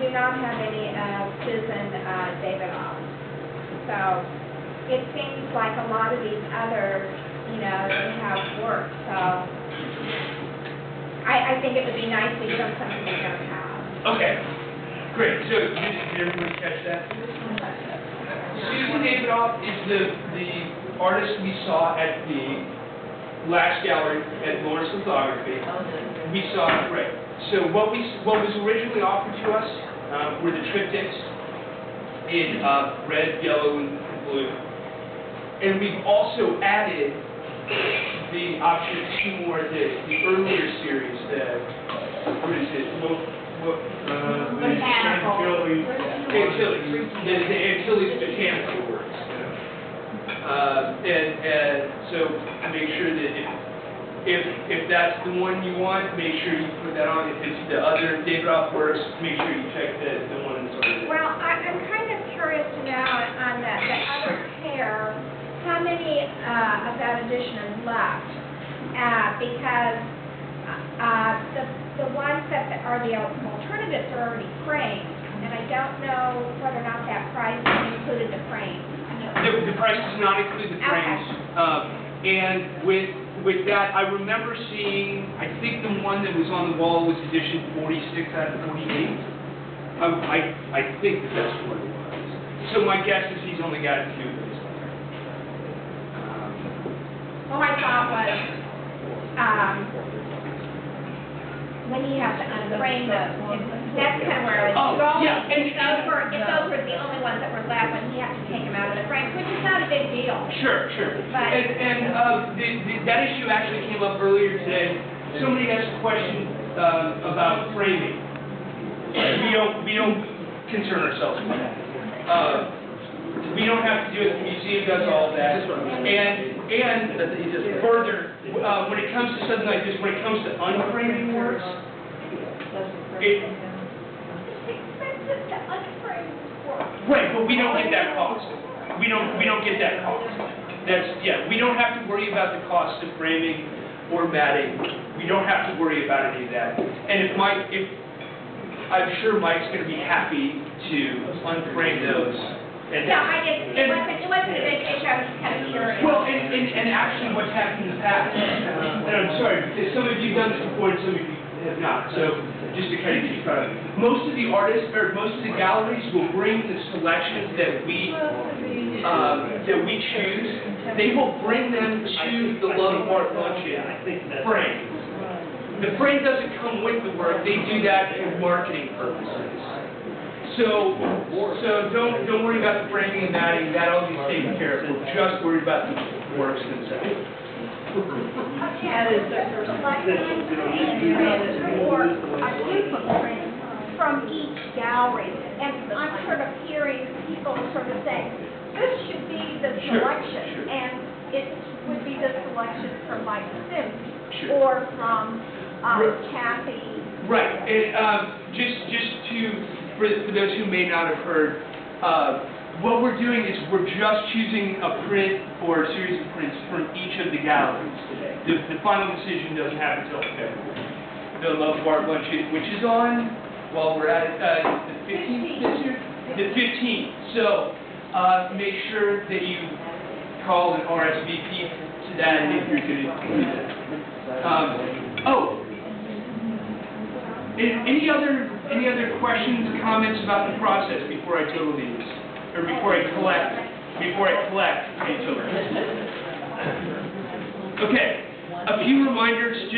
do not have any Susan Davidoff. So it seems like a lot of these others, you know, they have work. So I think it would be nice to give them something they don't have. Okay, great. So did everyone catch that? Susan Davidoff is the artist we saw at the last gallery at Lawrence Lithography. We saw, right. So what was originally offered to us were the triptychs in red, yellow, and blue. And we've also added the option of two more, the earlier series, what is it? Antilles Botanical Works. And so make sure that if that's the one you want, make sure you put that on. If it's the other Davidoff works, make sure you check the one that's already there. Well, I'm kind of curious to know on the other pair, how many of that edition is left? Because the ones that are the alternatives are already framed, and I don't know whether or not that price included the frame. The price does not include the frames. Okay. And with that, I remember seeing, I think the one that was on the wall was edition 46 out of 48. I think that's what it was. So my guess is he's only got two of those. All I thought was, when he has to unframe those, that's kind of where I was going. Yeah, If those were the only ones that were left, when he had to take them out of the frame, which is not a big deal. Sure. But That issue actually came up earlier today. Somebody asked a question about framing. We don't concern ourselves with that. We don't have to do it. The museum does all of that. And further, when it comes to something like this, when it comes to unframing works, it's expensive to unframe work. right, but we don't get that cost. We don't get that cost. We don't have to worry about the cost of framing or matting. We don't have to worry about any of that. And I'm sure Mike's going to be happy to unframe those. It wasn't a big issue, I was just kind of curious. Well, and actually what's happened in the past, and I'm sorry, because some of you have done this before and some of you have not, so just to kind of keep track. Most of the artists, or most of the galleries will bring the selections that we choose, they will bring them to the Love Art Luncheon frame. The frame doesn't come with the work, they do that for marketing purposes. So don't worry about the framing and matting, that'll be taken care of. We're just worried about the works themselves. Or a group of friends from each gallery, and I'm sort of hearing people sort of saying, this should be the selection, and it would be the selection from Mike Sims, or from Kathy. Right, and for those who may not have heard, what we're doing is we're just choosing a print or a series of prints from each of the galleries today. The final decision doesn't happen until February. The Love Art Luncheon, which is on, while we're at it, the 15th this year? The 15th. So make sure that you call an RSVP to that if you're going to do that. Any other questions, comments about the process before I total these, or before I collect any totals? Okay, a few reminders just